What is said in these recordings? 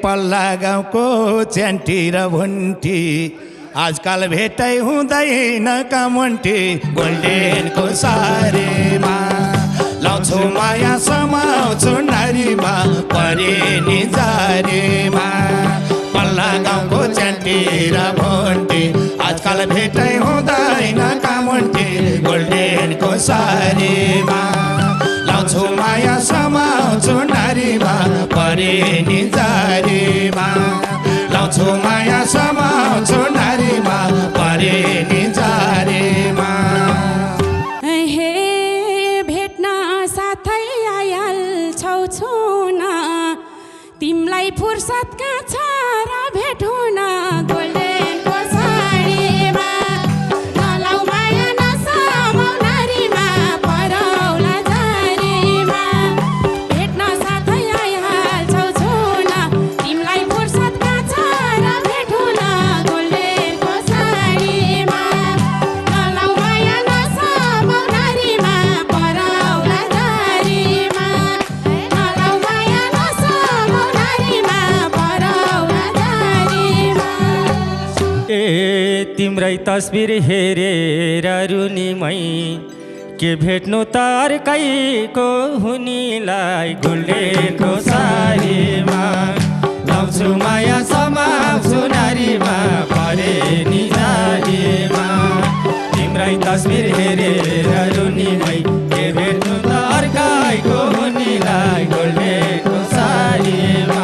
पल्ला गाउँको च्यान्टी र भुन्टी आजकल भेटै हुँदैन कामन्टी गोल्डेनको सारीमा लाउँछु माया समाउँछु नारीमा परे नि जारीमा पल्ला गाउँको च्यान्टी र भुन्टी आजकल भेटै हुँदैन कामन्टी गोल्डेनको सारीमा लाउँछु माया समाउँछु नारीमा परे नि जारीमा लाउँछु माया समाउँछु नारीमा परे नि जारीमा हे भेट्न साथै आइहाल्छौ छुन तिमलाई फुर्सदका छ र भेट हुन गोल्डेनको साडीमा नलाउ माया नसमाउ नारीमा परौला जारीमा भेट्न साथै आइहाल्छौ छुन तिमलाई फुर्सदका छ र भेट हुन गोल्डेनको साडीमा नलाउ माया नसमाउ नारीमा परौला जारीमा नलाउ माया नसमाउ नारीमा परौला जारीमा तिम्रै तस्बिर हेरेर रुनीमै के भेट्नु त अर्कैको हुनीलाई गोल्डेनको सारीमा लाउँछु माया समाउँछु नारीमा परे नि जारीमा तिम्रै तस्बिर हेरेर रुनीमै के भेट्नु त अर्कैको हुनीलाई गोल्डेनको सारीमा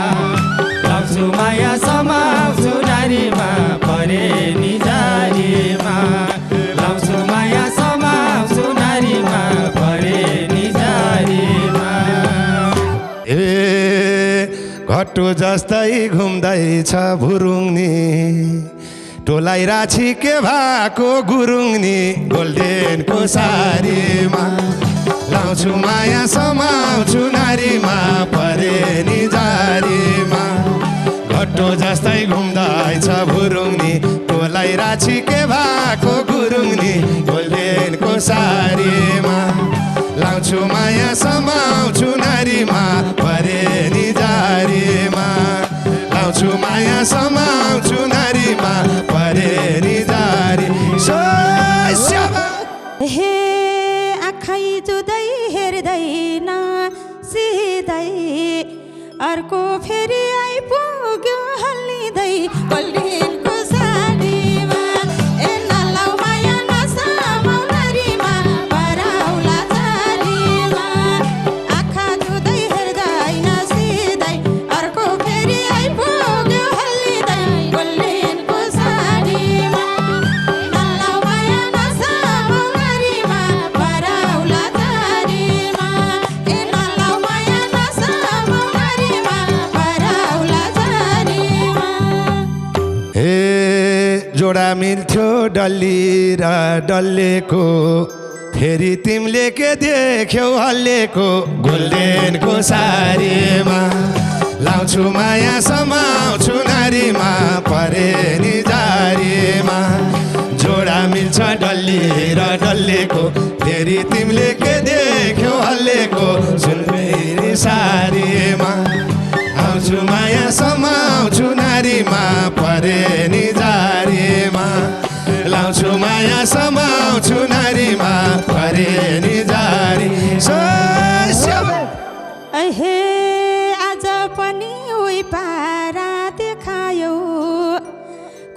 लाउँछु माया समाउँछु नारीमा परे नि जारीमा लाउँछु माया समाउँछु नारीमा परे नि जारीमा घट्टु जस्तै घुम्दैछ भुरुङ्नी टोलाई राछी के भएको गुरुङ्नी गोल्डेनको सारीमा लाउँछु माया समाउँछु नारीमा परे नि जारीमा घट्टो जस्तै घुम्दैछ भुरुङ्नी टोलाई राछी के भएको गुरुङ्नी गोल्डेनको सारीमा लाउँछु माया समाउँछु नारीमा परे नि जारीमा लाउँछु माया समाउँछु नारीमा परे नि जारी हे आँखै जुदै हेर्दैन सिधै अर्को फेरि आइपुग्यो हल्लिँदै गोल्डेनको साडीमा ए नलाउ माया नसमाउ नारीमा परौला जारीमा आँखा जुदै हेर्दैन सिधै अर्को फेरि आइपुग्यो हल्लिँदै गोल्डेनको साडीमा नलाउ माया नसमाउ नारीमा परौला जारीमा ए नलाउ माया नसमाउ नारीमा परौला जारीमा हे जोडा मिल्थ्यो डल्ली र डल्लेको फेरि तिमीले के देख्यौ हल्लेको गोल्डेनको सारीमा लाउँछु माया समाउँछु नारीमा परे नि जारीमा जोडा मिल्छ डल्ली र डल्लेको फेरि तिमीले के देख्यौ हल्लेको सुनमेरी सारीमा आउँछु माया समाउँछु नारीमा परे नि जारीमा लाउँछु माया समाउँछु नारीमा परे नि जारी हे आज पनि उही पारा देखायौ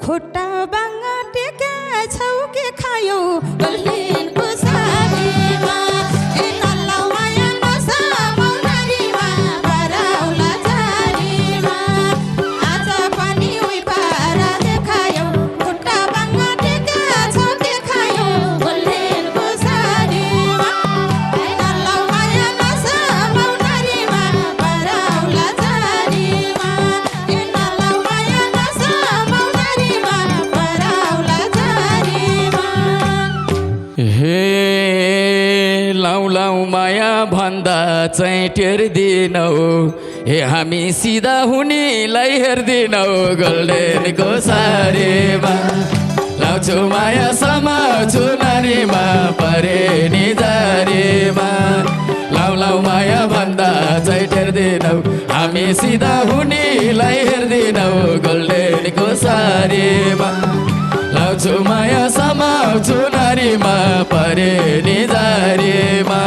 खुट्टा बाङ्गा टेकेछौ के खायौ गोल्डेनको साडीमा ए नलाउ माया नसमाउ नारीमा परौला जारीमा आज पनि उही पारा देखायौ खुट्टा बाङ्गा टेकेछौ के खायौ गोल्डेनको साडीमा ए नलाउ माया नसमाउ माया भन्दा चाहिँ टेर्दिनौ हे हामी सिधा हुनेलाई हेर्दिनौ गोल्डेनको सारीमा लाउँछु माया समाउँछु नारीमा परे नि जारीमा लाउ लाउ माया भन्दा चाहिँ टेर्दिनौ हामी सिधा हुनेलाई हेर्दिनौ गोल्डेनको सारीमा लाउँछु माया समाउँछु नारीमा परे नि जारीमा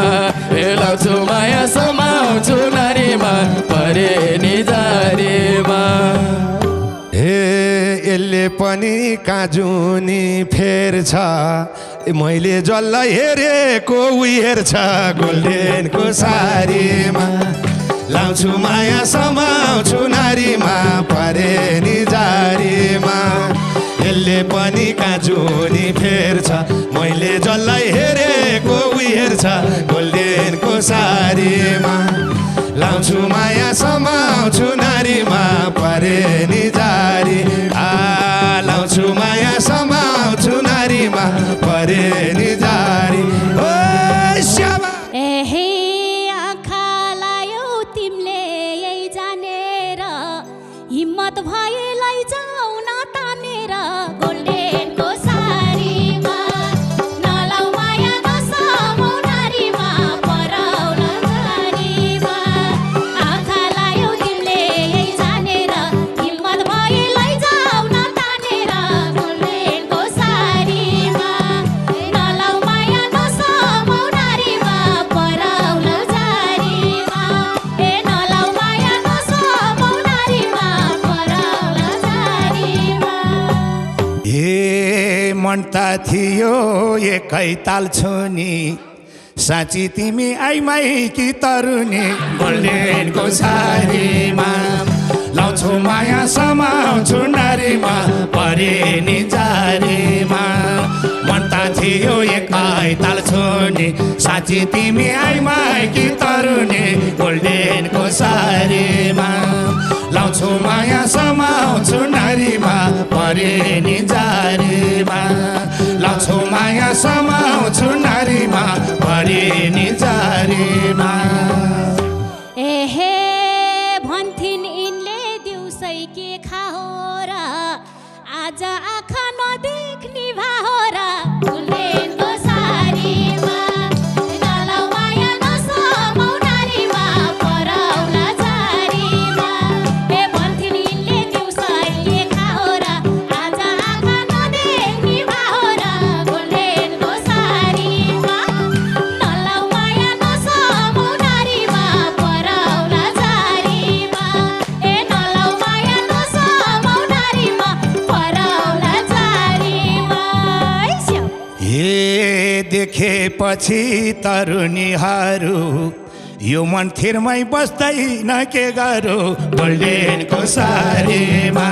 ए लाउँछु माया समाउँछु नारीमा परे नि जारीमा हे यसले पनि काजुनी फेर्छ मैले जसलाई हेरेको उही हेर्छ गोल्डेनको सारीमा लाउँछु माया समाउँछु नारीमा परे नि जारीमा यसले पनि काजुनी फेर्छ मैले जसलाई हेरेको उही हेर्छ गोल्डेनको सारीमा लाउँछु माया समाउँछु नारीमा परे नि जारी लाउँछु माया समाउँछु नारीमा परे नि जारी ओ श्यामा एहे आँखा लायो तिमीले यही जानेर हिम्मत भएलाई जाऊ न तानेर गोल्डेनको सारीमा नलाउ माया नसमाउ नारीमा पराउ न जारीमा आँखा लायो तिमीले यही जानेर हिम्मत भएलाई जाऊ न तानेर गोल्डेनको सारीमा नलाउ माया नसमाउ नारीमा पराउ न जारीमा ए नलाउ माया नसमाउ नारीमा पराउ न जारीमा ए मन त थियो एकै ताल छोनी साँची तिमी आइमाई कि तरुनी गोल्डेनको सारीमा लाउँछु माया समाउँछु नारीमा परे नि जारीमा मन त थियो एकै ताल छोनी साँची तिमी आइमाई कि तरुनी गोल्डेनको सारीमा लाउँछु माया समाउँछु नारीमा परे नि जारीमा लाउँछु माया समाउँछु नारीमा परे नि जारीमा एहे भन्थिन् यिनले दिउँसै के खाहो र आज आँखा नदेख्ने भाहो र गोल्डेनको सारीमा नलाउ माया नसमाउ नारीमा पराउ न जारीमा ए भन्थिन् यिनले दिउँसै के खाहो र आज आँखा नदेख्ने भाहो र गोल्डेनको सारीमा नलाउ माया नसमाउ नारीमा पराउ न जारीमा ए नलाउ माया नसमाउ नारीमा पराउ न जारीमा हे देखेपछि तरुनीहरू यो मन थिरमै बस्दैन के गरौँ गोल्डेनको सारीमा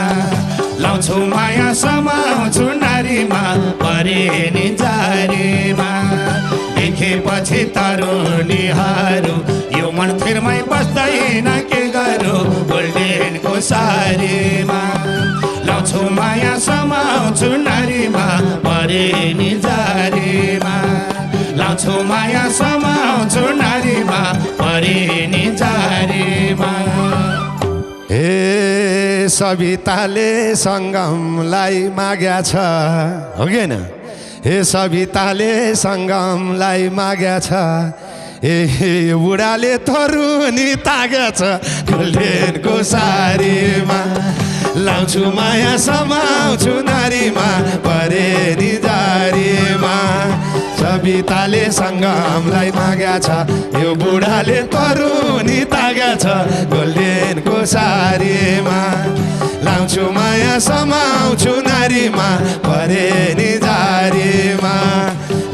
लाउँछु माया समाउँछु नारीमा परे नि जारीमा देखेपछि तरुनीहरू यो मन थिरमै बस्दैन के गरौँ गोल्डेनको सारीमा लाउँछु माया समाउँछु नारीमा परे नि जारीमा लाउँछु माया समाउँछु नारीमा परे नि जारीमा हे सविताले सङ्गमलाई माग्या छ हो कि होइन हे सविताले सङ्गमलाई माग्या छ ए बुढाले तरुनी ताग्या छ गोल्डेनको सारीमा लाउँछु माया समाउँछु नारीमा परे नि जारीमा सविताले सङ्गमलाई माग्या छ यो बुढाले तरुनी ताग्या छ गोल्डेनको सारीमा लाउँछु माया समाउँछु नारीमा परे नि जारीमा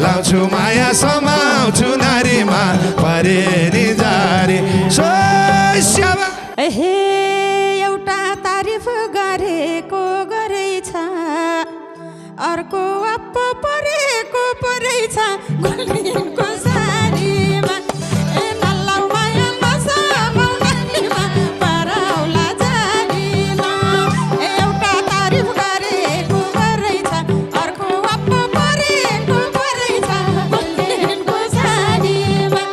लाउँछु माया समाउँछु नारीमा परे नि जारी श्यामा हे एउटा तारिफ गरेको गरेछ अर्को अप्प परेको परेछ गोल्डेनको सारीमा ए नलाउ माया नसमाउ नारीमा पराउला जारीमा एउटा तारिफ गरेको गरेछ अर्को अप्प परेको परेछ गोल्डेनको सारीमा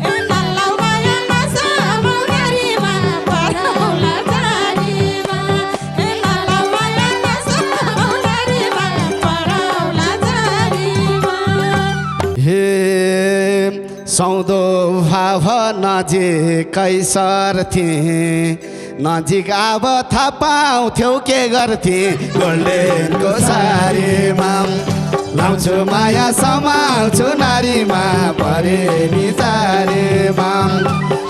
ए सौदो भाव नजिकै सर्थे नजिक अब थाहा पाउँथ्यौ के गर्थे गोल्डेनको सारीमा लाउँछु माया समाउँछु नारीमा परे नि जारीमा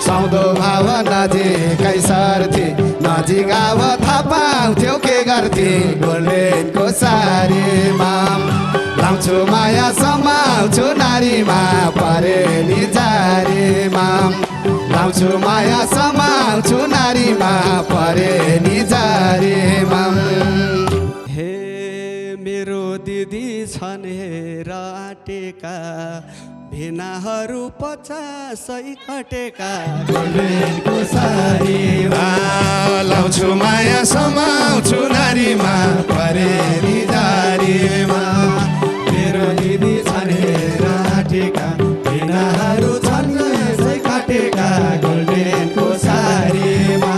सौदो भाव नजिकै सर्थे नजिक अब थाहा पाउँथ्यौ के गर्थे गोल्डेनको सारीमा लाउँछु माया समाउँछु नारीमा परे नि जारीमा लाउँछु माया समाउँछु नारीमा परे नि जारीमा हे मेरो दिदी छन् हेर आँटेका भेनाहरू 50 कटेका गोल्डेनको सारीमा लाउँछु माया समाउँछु नारीमा परे नि जारीमा मेरो दिदी छन् हेर आँटेका भेनाहरू छन् यसै काटेका गोल्डेनको सारीमा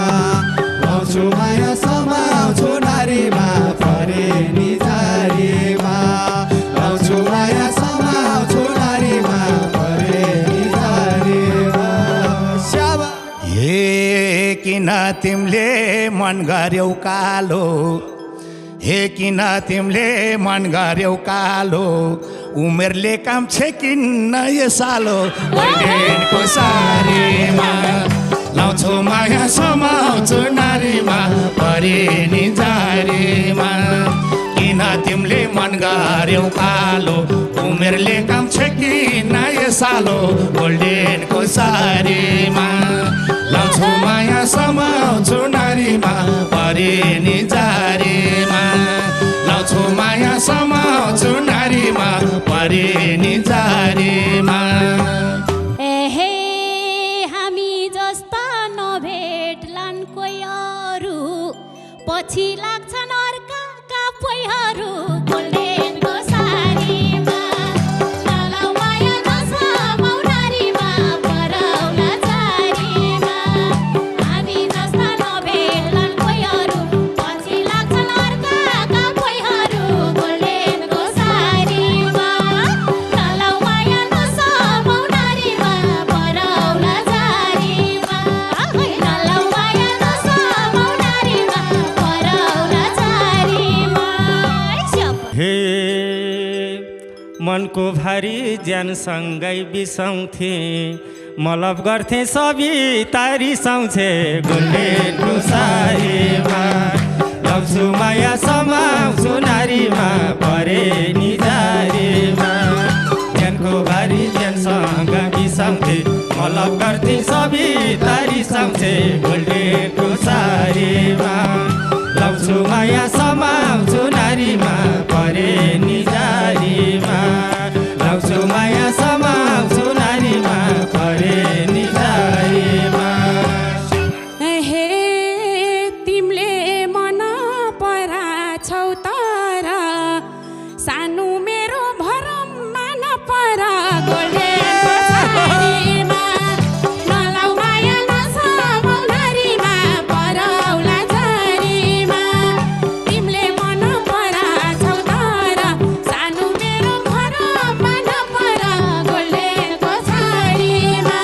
लाउँछु माया समाउँछु नारीमा परे नि जारीमा लाउँछु माया समाउँछु नारीमा परे नि जारीमा हे किन तिमीले मन गर्यौ कालो हे किन तिमीले मन गर्यौ कालो उमेरले काम छे किन्न यो सालो गोल्डेनको सारीमा लाउँछु माया समाउँछु नारीमा परे नि जारीमा किन तिमीले मन गर्यौ कालो उमेरले काम छे किन्न यो सालो गोल्डेनको सारीमा लाउँछु माया समाउँछु नारीमा परे नि जारीमा लाउँछु माया समाउँछु नारीमा परे नि जारीमा हे हामी जस्ता नभेट्लान् कोही अरू पछि लाग्छन् अर्काका पैहरू गोल्डेनको सारीमा नलाउ माया नसमाउ नारीमा पराउला जारीमा हामी जस्ता नभेट्लान् कोही अरू पछि लाग्छन् अर्काका पैहरू गोल्डेनको सारीमा नलाउ माया नसमाउ नारीमा पराउला जारीमा नलाउ माया नसमाउ नारीमा पराउला जारीमा हे मनको भारी ज्यानसँगै बिसाउँथे मलप गर्थे सबी तारिसाउँछे गोल्डेनको सारीमा लाउँछु माया समाउँछु नारीमा परे नि जारीमा ज्यानको भारी ज्यानसँग बिसाउँथे मलप गर्थे सबी तारिसाउँछे गोल्डेनको सारीमा लाउँछु माया समाउँछु नारीमा परे नि जारीमा लाउँछु माया समाउँछु नारीमा परे नि जारीमा हे तिमीले मन पराछौ तर सानो मेरो भरममा नपर गोल्डेनको सारीमा नलाउ माया नसमाउ नारीमा पराउला जारीमा तिमीले मन पराछौ तर सानो मेरो भरममा नपर गोल्डेनको सारीमा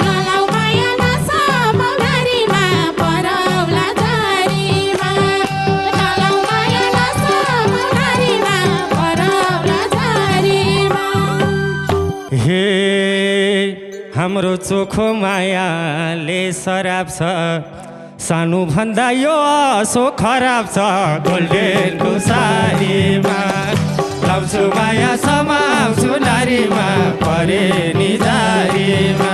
नलाउ माया नसमाउ नारीमा पराउला जारीमा नलाउ माया नसमाउ नारीमा पराउला जारीमा हे हाम्रो चोखो मायाले सराप छ सानो भन्दा यो आशो खराब छ गोल्डेनको सारीमा लाउँछु माया समाउँछु नारीमा परे नि जारीमा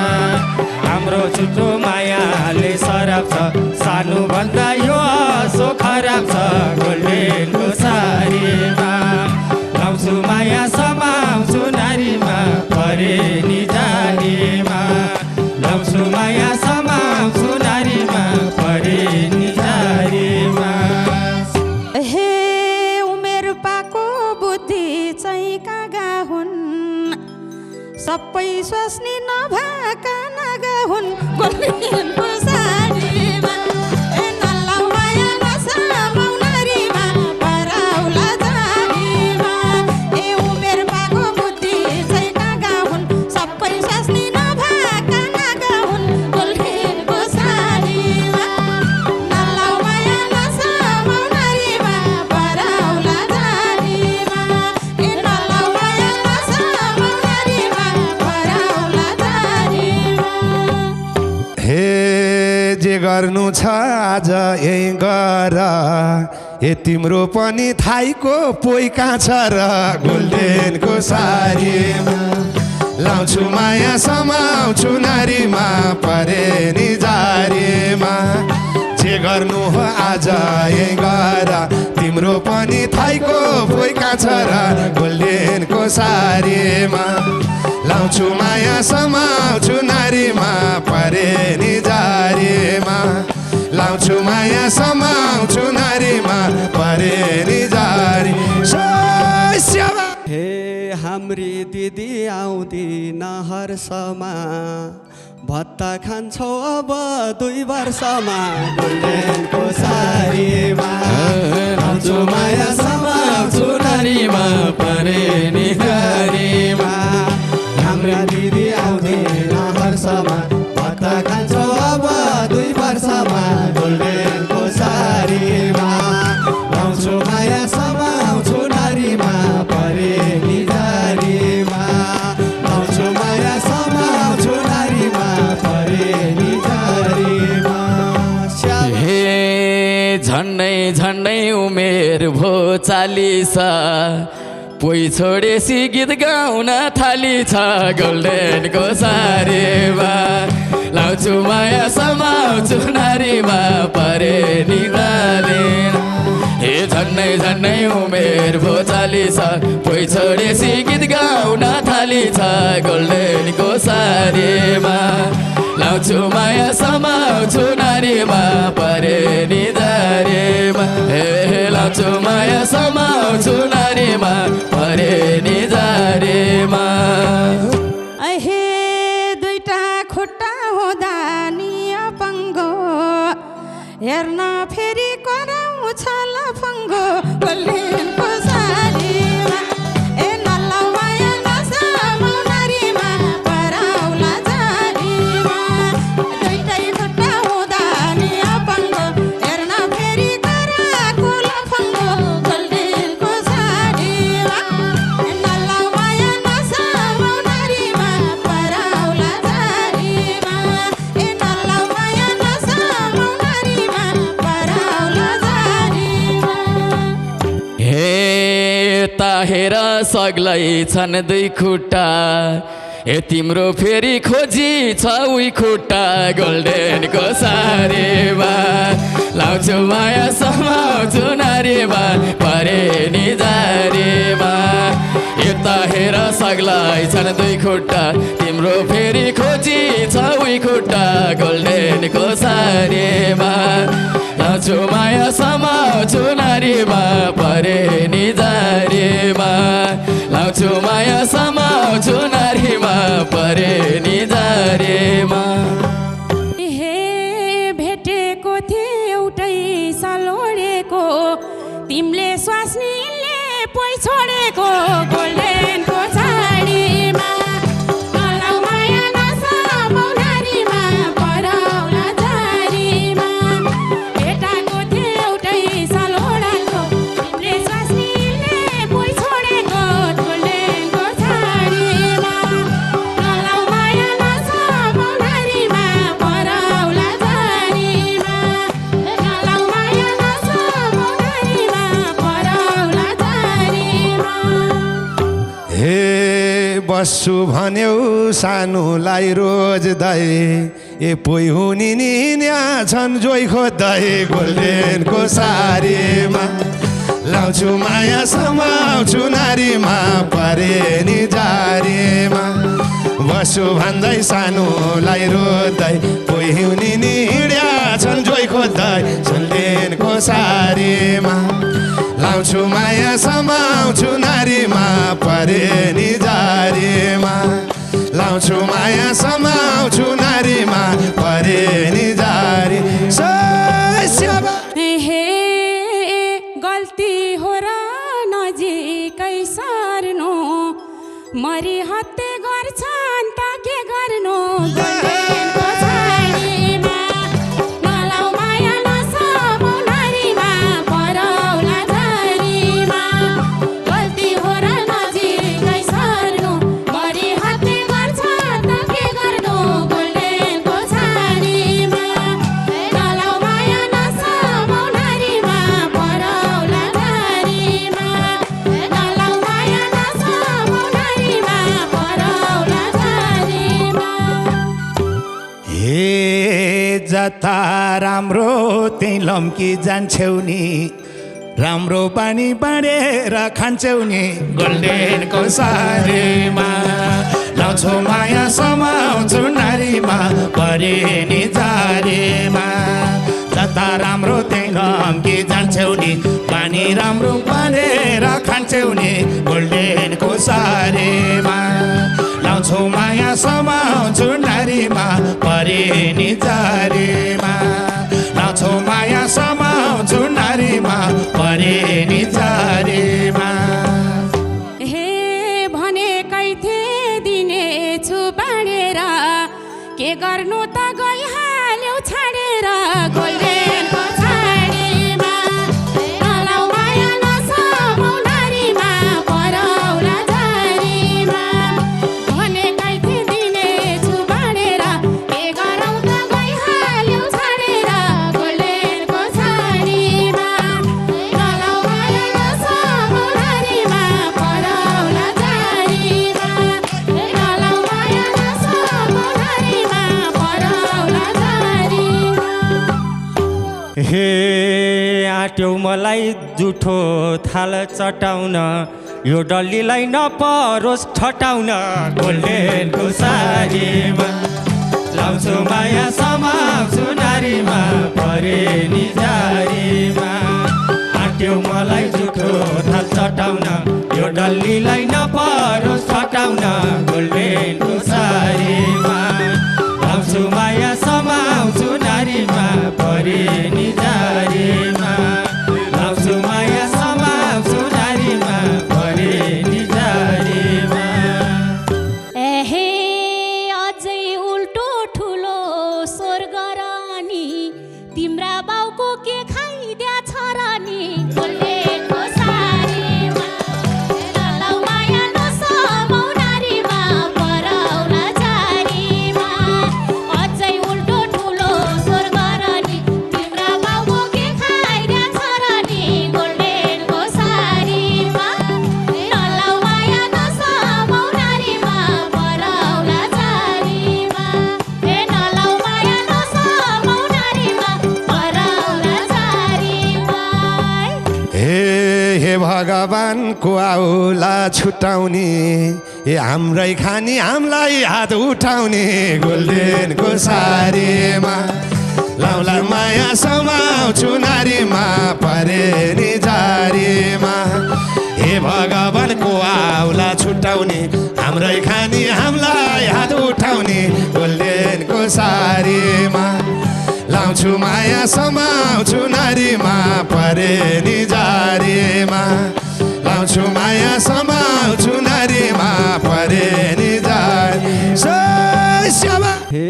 हाम्रो छुट्टो मायाले सराप छ सानो भन्दा यो आशो खराब छ गोल्डेनको सारीमा लाउँछु माया समाउँछु नारीमा परे नि जारीमा लाउँछु माया समाउँछु नारीमा परे नि जारीमा हे उमेर पाको बुद्धि चाहिँ कागा हुन् सबै स्वास्नी नभएका नागा हुन् गोल्डेनको सारीमा नलाउ माया नसमाउ नारीमा पराउला जारीमा उमेर पाको बुद्धि चाहिँ कागा हुन् सबै स्वास्नी जे गर्नु छ आज यही गर ए तिम्रो पनि थाइको पोइ कहाँ छ र गोल्डेनको सारीमा लाउँछु माया समाउँछु नारीमा परे नि जारीमा जे गर्नु हो आज यही गर तिम्रो पनि थाइको पोइ कहाँ छ र गोल्डेनको सारीमा लाउँछु माया समाउँछु नारीमा परे नि जारीमा लाउँछु माया समाउँछु नारीमा परे नि जारी हे हाम्री दिदी आउँदिन हर्षमा भत्ता खान्छौ अब 2 वर्षमा गोल्डेनको सारीमा लाउँछु माया समाउँछु नारीमा परे नि जारीमा हाम्रा दिदी आउँदिन हर्षमा भत्ता खान्छौ अब 2 वर्षमा गोल्डेनको सारीमा लाउँछु माया समाउँछु नारीमा परे नि जारीमा लाउँछु माया समाउँछु नारीमा परे नि जारीमा हे झन्डै झन्डै उमेर भो 40 पोइ छोडेसी गीत गाउन थाली छ गोल्डेनको सारीमा लाउँछु माया समाउँछु नारीमा परे नि जारीमा हे झन्डै झन्डै उमेर भो 40 पोइ छोडेसी गीत गाउन थाली छ गोल्डेनको सारीमा लाउँछु माया समाउँछु नारीमा परे नि जारीमा हे लाउँछु माया समाउँछु नारीमा परे नि जारीमा अहे दुईटा खुट्टा हुँदा नि अपाङ्गो हेर्न फेरि कराउँछ लफङ्गो गोल्डेनको सारीमा ए नल्ला माया नसामौ नारीमा पराउला जारीमा दुईटै खुट्टा हुँदा नि अपाङ्गो हेर्न फेरि कराएको लफङ्गो गोल्डेनको सारीमा नल्ला माया नसामौ नारीमा पराउला जारीमा ए नल्ला माया नसामौ नारीमा पराउला जारीमा हे ताहेर सग्लै छन् 2 खुट्टा ए तिम्रो फेरि खोजी छ उही खुट्टा गोल्डेनको सारीमा लाउँछु माया समाउँछु नारीमा परे नि जारीमा यता हेर सग्लै छन् 2 खुट्टा तिम्रो फेरि खोजी छ उही खुट्टा गोल्डेनको सारीमा लाउँछु माया समाउँछु नारीमा परे नि जारीमा लाउँछु माया समाउँछु नारीमा परे नि जारीमा हे भेटेको थिए एउटै सलोडेको तिमीले स्वास्नीले पोइ छोडेको गोल्डेनको साडीमा नलाउ माया नसामौ नारीमा पराउला जारीमा भेटाएको थिए एउटै सलोडाको तिमीले स्वास्नीले पोइ छोडेको गोल्डेनको साडीमा नलाउ माया नसामौ नारीमा पराउला जारीमा नलाउ माया नसामौ नारीमा पराउला जारीमा हे बस्छु भन्यौ सानोलाई रोज्दै ए पोइ हुनी नि यहाँ छन् जोइ खोज्दै गोल्डेनको सारीमा लाउँछु माया समाउँछु नारीमा परे नि जारीमा बस्छु भन्दै सानोलाई रोज्दै पोइ हुनी नि हिँड्या छन् जोइ खोज्दै गोल्डेनको सारीमा लाउँछु माया समाउँछु नारीमा परे नि जारीमा लाउँछु माया समाउँछु नारीमा परे नि जारी हे गल्ती हो र नजिकै सर्नु मरि हत्ते गर्छन् त के गर्नु गोल्डेनको साडीमा नलाउ माया नसामौ नारीमा पराउला जारीमा गल्ती हो र नजिकै सर्नु मरि हत्ते गर्छन् त के गर्नु गोल्डेनको जता राम्रो त्यही लम्की जान्छौ नि राम्रो पानी बाँडेर खान्छौ नि गोल्डेनको सारीमा लाउँछौ माया समाउँछु नारीमा परे नि जारीमा जता राम्रो त्यही लम्की जान्छौ नि पानी राम्रो बाँडेर खान्छौ नि गोल्डेनको सारीमा लाउँछौ माया समाउँछु नारीमा परे नि जारीमा लाउँछौ माया समाउँछु नारीमा परे नि जारीमा हे भनेकै थिए दिनेछु बाँडेर के गर्नु त गइहाल्यौ छाडेर गोल्डेनको सारीमा नलाउ माया नसमाउ नारीमा परौला जारीमा भनेकै थिए दिनेछु बाँडेर के गरौ त गइहाल्यौ छाडेर गोल्डेनको सारीमा नलाउ माया नसमाउ नारीमा परौला जारीमा नलाउ माया नसमाउ नारीमा परौला जारीमा हे आट्यौ मलाई जुठो थाल चटाउन यो डल्लीलाई नपरोस् ठटाउन गोल्डेनको सारीमा लाउँछु माया समाउँछु नारीमा परे नि जारीमा आट्यौ मलाई जुठो थाल चटाउन यो डल्लीलाई नपरोस् ठटाउन गोल्डेनको सारीमा लाउँछु माया समाउँछु नारीमा परे नि जारीमा लाउँछु माया समाउँछु नारीमा परे नि जारीमा एहे अझै उल्टो ठुलो स्वर गर नि तिम्रा बाउको के खाइदिया छ र नि गोल्डेनको सारीमा नलाउ माया नसमाउ नारीमा परौला जारीमा अझै उल्टो ठुलो स्वर गर नि तिम्रा बाउको के खाइदिया छ र नि गोल्डेनको सारीमा नलाउ माया नसमाउ नारीमा परौला जारीमा नलाउ माया नसमाउ नारीमा परौला जारीमा हे भगवानको आउला छुटाउने ए हाम्रै खानी हामीलाई हात उठाउने गोल्डेनको सारीमा लाउला माया समाउँछु नारीमा परे नि जारीमा हे भगवानको आउला छुटाउने हाम्रै खानी हामीलाई हात उठाउने गोल्डेनको सारीमा लाउँछु माया समाउँछु नारीमा परे नि जारीमा लाउँछु माया समाउँछु नारीमा परे नि जारी श्यामा हे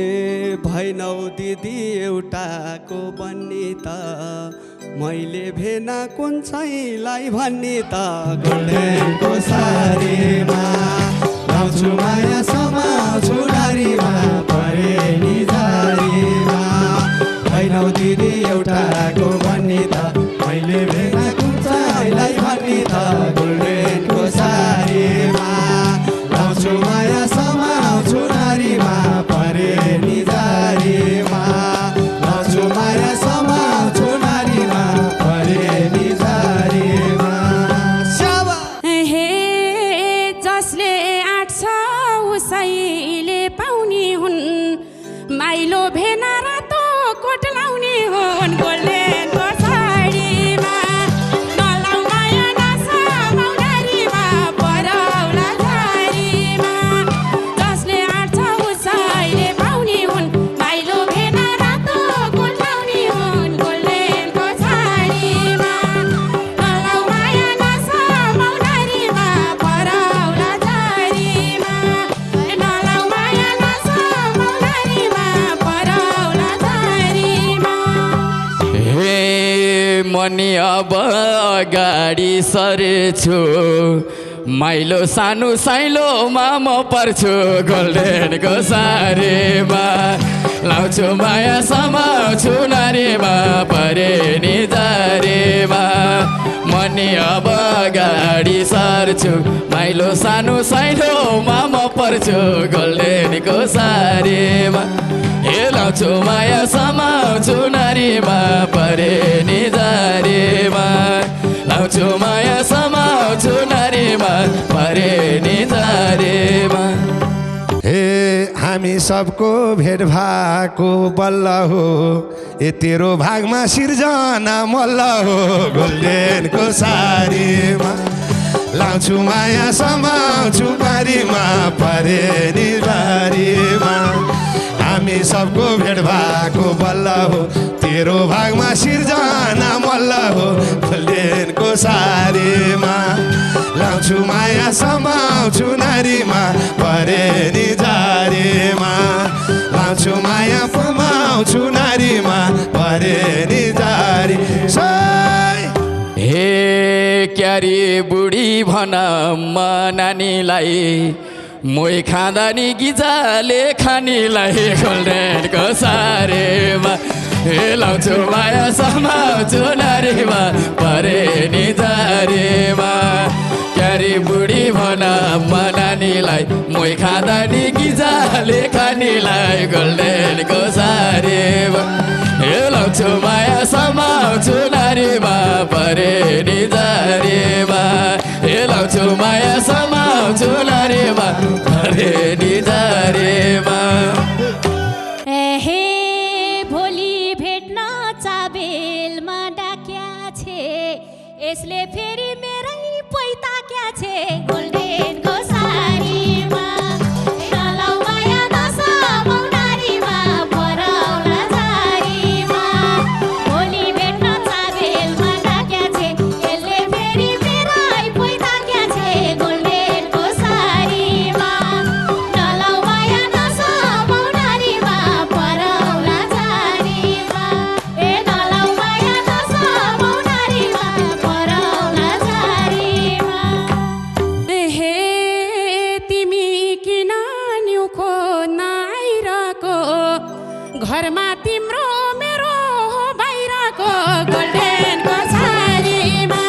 भैनौ दिदी एउटाको बन्नी त मैले भेना कुन छैलाई भन्ने त गोल्डेनको सारीमा लाउँछु माया समाउँछु नारीमा परे नि जारीमा भैनौ दिदी एउटाको बन्नी त मैले भेना कुन छैलाई भन्ने त गोल्डेनको सारीमा लाउँछु माया समाउँछु नारीमा परे नि जारीमा लाउँछु माया समाउँछु नारीमा परे नि जारीमा हे जसले आँट्छ उसैले पाउने हुन् माइलो भेना रातो कोट लाउने हुन् गोल्डेनको साडीमा नलाउ माया नसमाउ नारीमा परौला जारीमा जसले आँट्छ उसैले पाउने हुन् माइलो भेना रातो कोट लाउने हुन् गोल्डेनको साडीमा नलाउ माया नसमाउ नारीमा परौला जारीमा नलाउ माया नसमाउ नारीमा परौला जारीमा हे मनी अब अगाडि सरेछु माइलो सानो साइलोमा म पर्छु गोल्डेनको सारीमा लाउँछु माया समाउँछु नारीमा परे नि जारीमा मनी अब गाडी सर्छु माइलो सानो साइलोमा म पर्छु गोल्डेनको सारीमा हे लाउँछु माया समाउँछु नारीमा परे नि जारीमा लाउँछु माया समाउँछु नारीमा परे नि जारीमा हे हामी सबको भेट भएको बल्ल हो ए तेरो भागमा सिर्जना मल्ल हो गोल्डेनको सारीमा लाउँछु माया समाउँछु बारीमा परे नि बारीमा हामी सबको भेट भएको बल्ल हो तेरो भागमा सिर्जना मल्ल हो गोल्डेनको सारीमा लाउँछु माया समाउँछु नारीमा परे नि जारीमा लाउँछु माया समाउँछु नारीमा परे नि जारी हे क्यारी बुढी भन म नानीलाई मोही खाँदा नि गिजाले खानीलाई गोल्डेनको सारीमा हे लाउँछु माया समाउँछु नारीमा परे नि जारीमा क्यारी बुढी भन म नानीलाई मोही खाँदा नि गिजाले खानीलाई गोल्डेनको सारीमा हे लाउँछु माया समाउँछु नारीमा परे नि जारीमा हे लाउँछु माया समाउँछु नारीमा परे नि जारीमा हे भोलि भेट्न चाबेलमा डाक्या छे यसले फेरि मेरै पैता क्या छे गोल्डेनको सारीमा नलाउ माया नसमाउ नारीमा पराउला जारीमा भोलि भेट्न चाबेलमा डाक्या छे यसले फेरि मेरै पैता क्या छे गोल्डेनको सारीमा नलाउ माया नसमाउ नारीमा पराउला जारीमा ए नलाउ माया नसमाउ नारीमा पराउला जारीमा हे तिमी किन न्युखो नआइरहेको घरमा तिम्रो मेरो हो बाहिरको गोल्डेनको सारीमा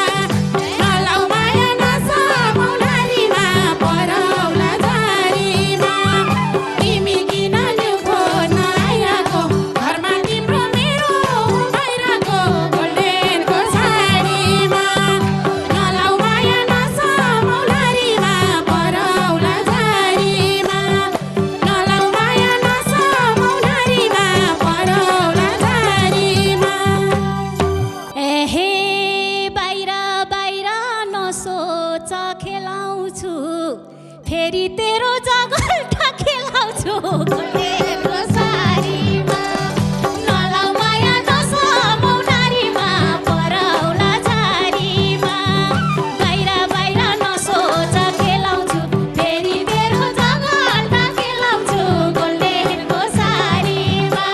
नलाउ माया नसमाउ नारीमा पराउला जारीमा तिमी किन न्युखो नआइरहेको घरमा तिम्रो मेरो हो बाहिरको गोल्डेनको सारीमा नलाउ माया नसमाउ नारीमा पराउला जारीमा नलाउ माया नसमाउ नारीमा पराउला जारीमा हे बाहिर बाहिर नसोच खेलाउँछु फेरि तेरो जगल्टा खेलाउँछु गोल्डेनको सारीमा नलाउ माया नसमाउ नारीमा पराउला जारीमा बाहिर बाहिर नसोच खेलाउँछु फेरि तेरो जगल्टा खेलाउँछु गोल्डेनको सारीमा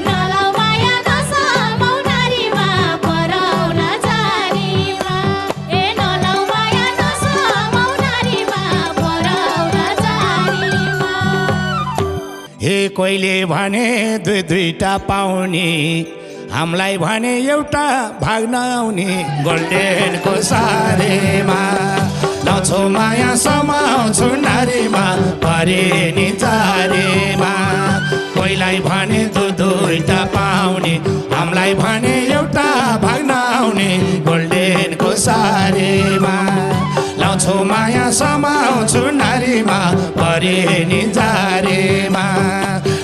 नलाउ माया नसमाउ नारीमा पराउला जारीमा ए नलाउ माया नसमाउ नारीमा पराउला जारीमा हे कोहीले भने दुई दुईटा पाउने हामीलाई भने एउटा भाग्न आउने गोल्डेनको सारीमा लाउँछु माया समाउँछु नारीमा परे नि जारीमा कोहीलाई भने दुईटा पाउने हामीलाई भने एउटा भाग्न आउने गोल्डेनको सारीमा लाउँछु माया समाउँछु नारीमा परे नि जारीमा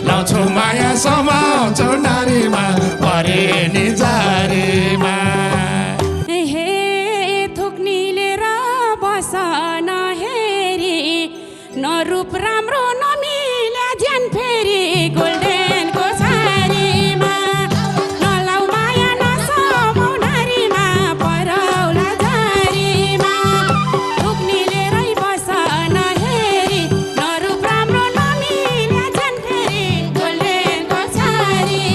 लाउँछु माया समाउँछु नारीमा परे नि जारीमा हे थुक्नीले र बस नहेरी न रूप राम्रो नमिल्या ज्यान फेरि गोल्डेनको सारीमा नलाउ माया नसमाउ नारीमा पराउला जारीमा थुक्नीले रै बस नहेरी न रूप राम्रो नमिल्या ज्यान फेरि गोल्डेनको सारी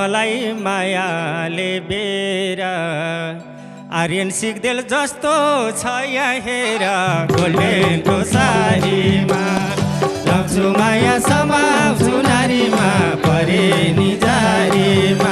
मलाई मायाले बेर आर्यन सिग्देल जस्तो छ यहाँ हेर गोल्डेनको सारीमा लग्छु माया समाउँछु नारीमा परे नि जारीमा